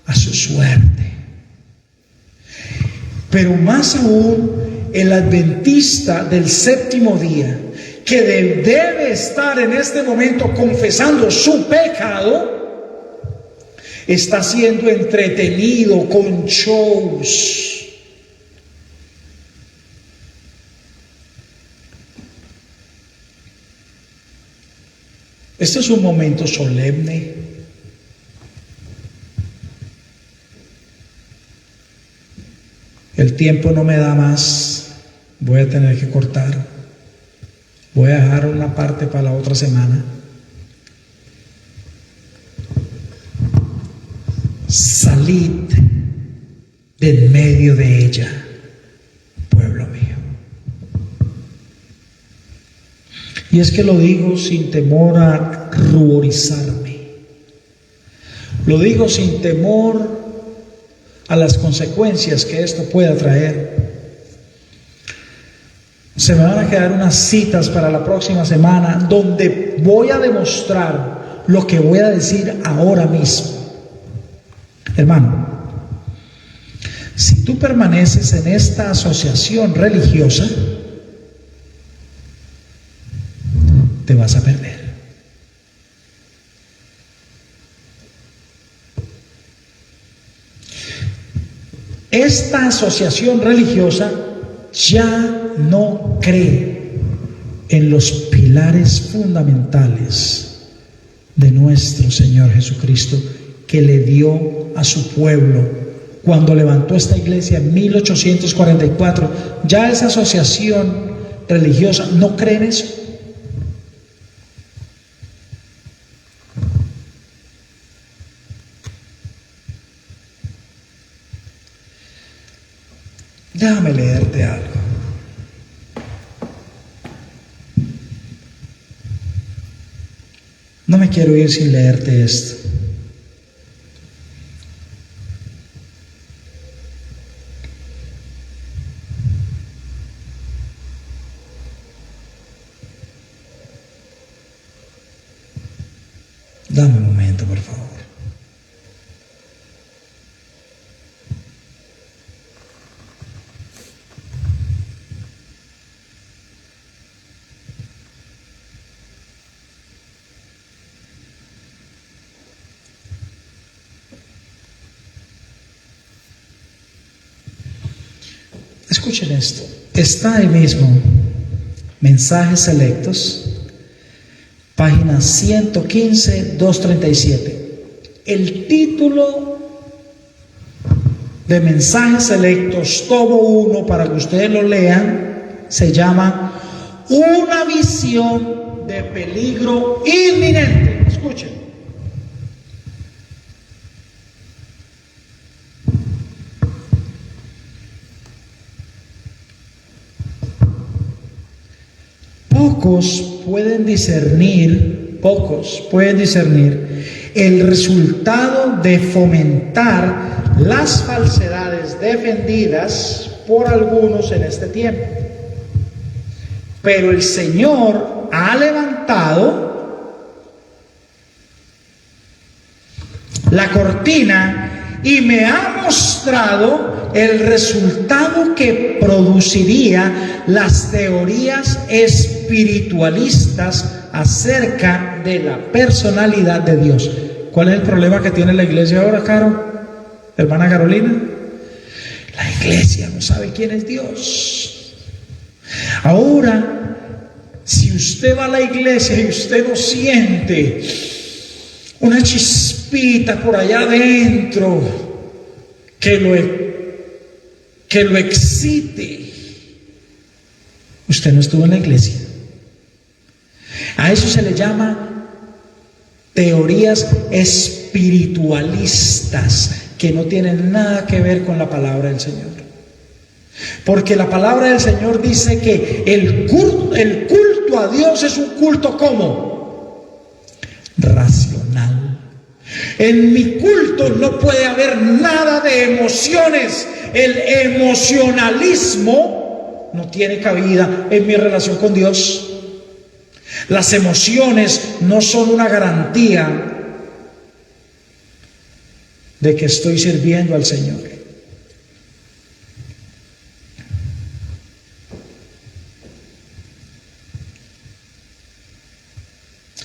A: a su suerte. Pero más aún, el adventista del séptimo día, que debe estar en este momento confesando su pecado, está siendo entretenido con shows. Este es un momento solemne. El tiempo no me da más, voy a tener que cortar. Voy a dejar una parte para la otra semana. Salid de en medio de ella, pueblo mío. Y es que lo digo sin temor a ruborizarme. Lo digo sin temor a las consecuencias que esto pueda traer. Se me van a quedar unas citas para la próxima semana donde voy a demostrar lo que voy a decir ahora mismo. Hermano, si tú permaneces en esta asociación religiosa, te vas a perder. Esta asociación religiosa ya no cree en los pilares fundamentales de nuestro Señor Jesucristo, que le dio a su pueblo cuando levantó esta iglesia en 1844. Ya esa asociación religiosa no cree en eso. Déjame leerte algo. No me quiero ir sin leerte esto. Dame un momento, por favor. Escuchen esto. Está ahí mismo, Mensajes Selectos, página 115, 237. El título de Mensajes Selectos, tomo uno para que ustedes lo lean, se llama Una visión de peligro inminente. Escuchen. Pocos pueden discernir el resultado de fomentar las falsedades defendidas por algunos en este tiempo. Pero el Señor ha levantado la cortina y me ha mostrado el resultado que produciría las teorías espiritualistas acerca de la personalidad de Dios. ¿Cuál es el problema que tiene la iglesia ahora, Caro? Hermana Carolina, la iglesia no sabe quién es Dios. Ahora, si usted va a la iglesia y usted no siente una chispita por allá adentro que lo excite, usted no estuvo en la iglesia. A eso se le llama teorías espiritualistas que no tienen nada que ver con la palabra del Señor. Porque la palabra del Señor dice que el culto a Dios es un culto ¿cómo? Racional. En mi culto no puede haber nada de emociones. El emocionalismo no tiene cabida en mi relación con Dios. Las emociones no son una garantía de que estoy sirviendo al Señor.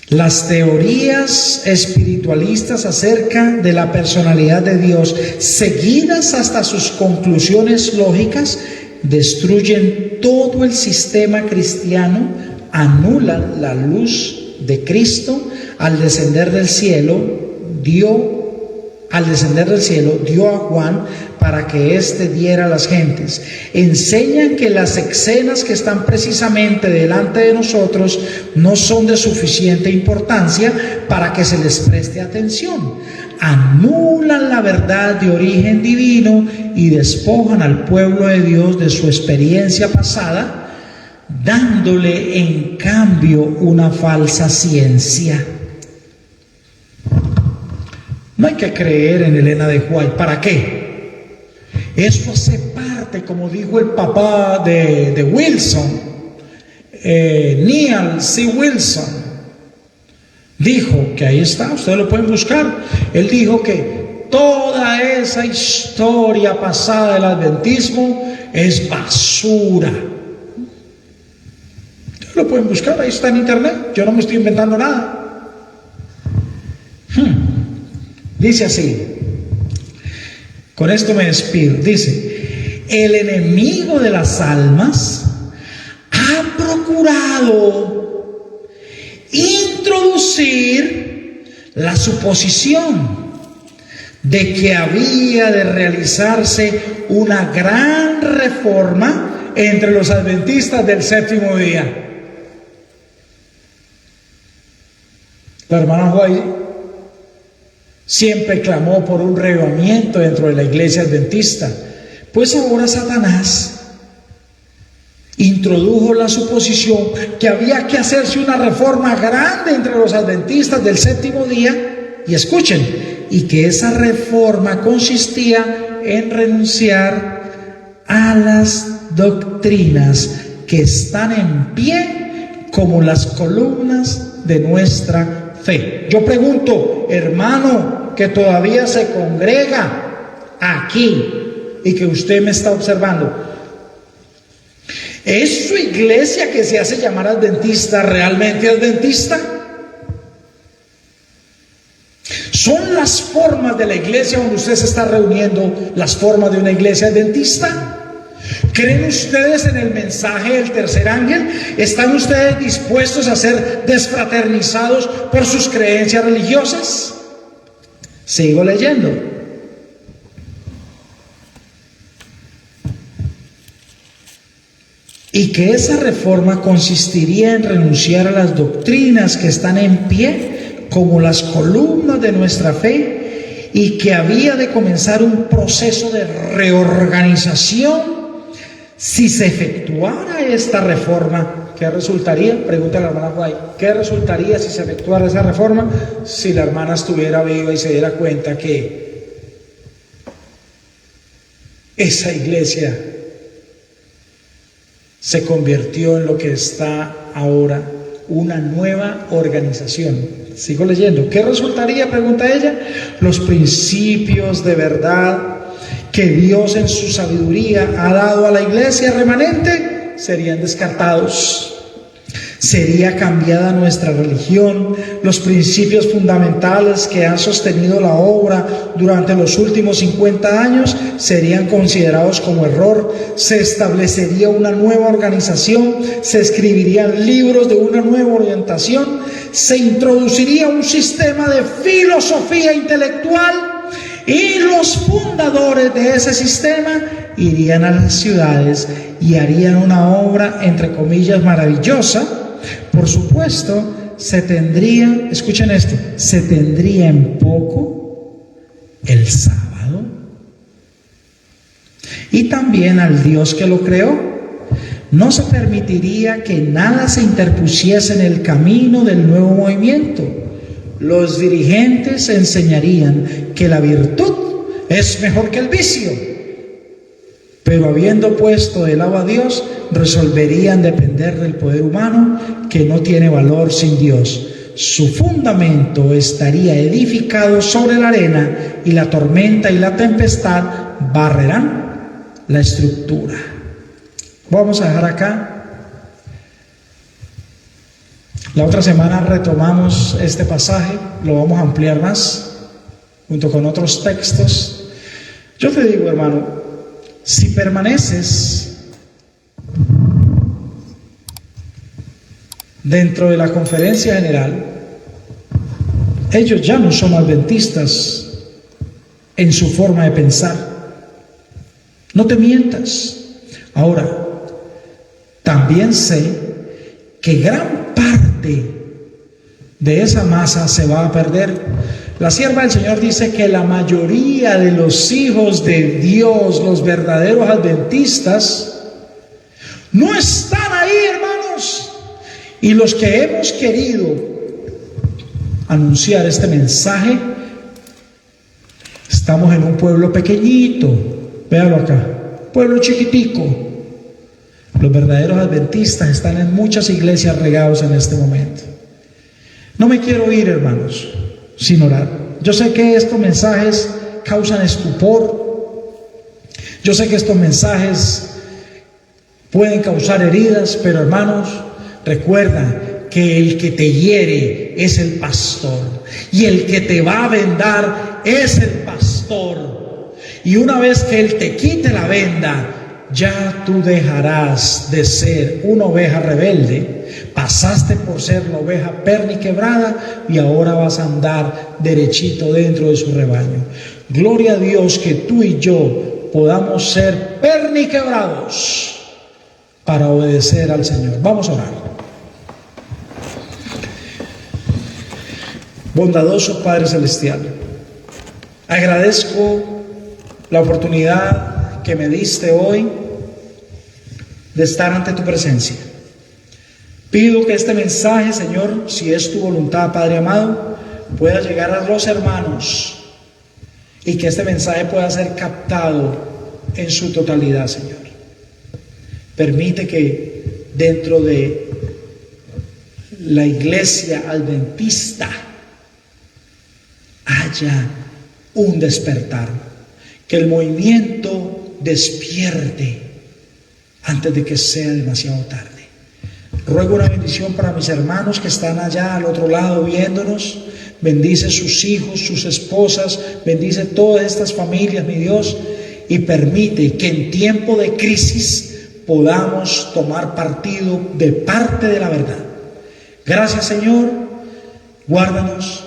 A: Las teorías espiritualistas acerca de la personalidad de Dios, seguidas hasta sus conclusiones lógicas, destruyen todo el sistema cristiano, anulan la luz de Cristo. Al descender del cielo, dio a Juan para que éste diera a las gentes. Enseñan que las escenas que están precisamente delante de nosotros no son de suficiente importancia para que se les preste atención. Anulan la verdad de origen divino y despojan al pueblo de Dios de su experiencia pasada, dándole en cambio una falsa ciencia. No hay que creer en Elena de White. ¿Para qué? Eso hace parte, como dijo el papá de Wilson, Neal C. Wilson, dijo que ahí está, ustedes lo pueden buscar. Él dijo que toda esa historia pasada del adventismo es basura. Ustedes lo pueden buscar, ahí está en internet, yo no me estoy inventando nada. Dice así, con esto me despido, dice: el enemigo de las almas ha procurado introducir la suposición de que había de realizarse una gran reforma entre los adventistas del séptimo día. La hermana White siempre clamó por un reavivamiento dentro de la iglesia adventista. Pues ahora Satanás introdujo la suposición que había que hacerse una reforma grande entre los adventistas del séptimo día, y escuchen, y que esa reforma consistía en renunciar a las doctrinas que están en pie como las columnas de nuestra fe. Yo pregunto, hermano, que todavía se congrega aquí y que usted me está observando, ¿es su iglesia que se hace llamar adventista realmente adventista? ¿Son las formas de la iglesia donde usted se está reuniendo las formas de una iglesia adventista? ¿Creen ustedes en el mensaje del tercer ángel? ¿Están ustedes dispuestos a ser desfraternizados por sus creencias religiosas? Sigo leyendo. Y que esa reforma consistiría en renunciar a las doctrinas que están en pie como las columnas de nuestra fe, y que había de comenzar un proceso de reorganización. Si se efectuara esta reforma, ¿qué resultaría? Pregunta la hermana White. ¿Qué resultaría si se efectuara esa reforma? Si la hermana estuviera viva y se diera cuenta que esa iglesia se convirtió en lo que está ahora, una nueva organización. Sigo leyendo. ¿Qué resultaría? Pregunta ella. Los principios de verdad que Dios en su sabiduría ha dado a la iglesia remanente serían descartados. Sería cambiada nuestra religión. Los principios fundamentales que han sostenido la obra durante los últimos 50 años serían considerados como error. Se establecería una nueva organización, se escribirían libros de una nueva orientación, se introduciría un sistema de filosofía intelectual, y los fundadores de ese sistema irían a las ciudades y harían una obra, entre comillas, maravillosa. Por supuesto, se tendría, escuchen esto, se tendría en poco el sábado y también al Dios que lo creó. No se permitiría que nada se interpusiese en el camino del nuevo movimiento. Los dirigentes enseñarían que la virtud es mejor que el vicio, pero habiendo puesto de lado a Dios, resolverían depender del poder humano que no tiene valor sin Dios. Su fundamento estaría edificado sobre la arena, y la tormenta y la tempestad barrerán la estructura. Vamos a dejar acá. La otra semana retomamos este pasaje, lo vamos a ampliar más, junto con otros textos. Yo te digo, hermano, si permaneces dentro de la conferencia general, ellos ya no son adventistas en su forma de pensar. No te mientas. Ahora, también sé que gran parte de esa masa se va a perder. La sierva del Señor dice que la mayoría de los hijos de Dios, los verdaderos adventistas, no están ahí, hermanos. Y los que hemos querido anunciar este mensaje, estamos en un pueblo pequeñito. Véalo acá, pueblo chiquitico. Los verdaderos adventistas están en muchas iglesias regados en este momento. No me quiero ir, hermanos, sin orar. Yo sé que estos mensajes causan estupor. Yo sé que estos mensajes pueden causar heridas, pero hermanos, recuerda que el que te hiere es el pastor, y el que te va a vendar es el pastor. Y una vez que Él te quite la venda, ya tú dejarás de ser una oveja rebelde, pasaste por ser la oveja perniquebrada y ahora vas a andar derechito dentro de su rebaño. Gloria a Dios que tú y yo podamos ser perniquebrados para obedecer al Señor. Vamos a orar. Bondadoso Padre Celestial, agradezco la oportunidad que me diste hoy de estar ante tu presencia. Pido que este mensaje, Señor, si es tu voluntad, Padre amado, pueda llegar a los hermanos y que este mensaje pueda ser captado en su totalidad, Señor. Permite que dentro de la iglesia adventista haya un despertar, que el movimiento despierte antes de que sea demasiado tarde. Ruego una bendición para mis hermanos que están allá al otro lado viéndonos. Bendice sus hijos, sus esposas, bendice todas estas familias, mi Dios, y permite que en tiempo de crisis podamos tomar partido de parte de la verdad. Gracias, Señor, guárdanos,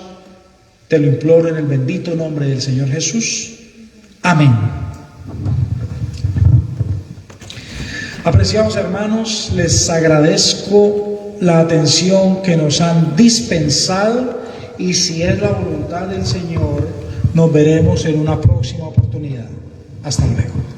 A: te lo imploro en el bendito nombre del Señor Jesús. Amén. Apreciados hermanos, les agradezco la atención que nos han dispensado y si es la voluntad del Señor, nos veremos en una próxima oportunidad. Hasta luego.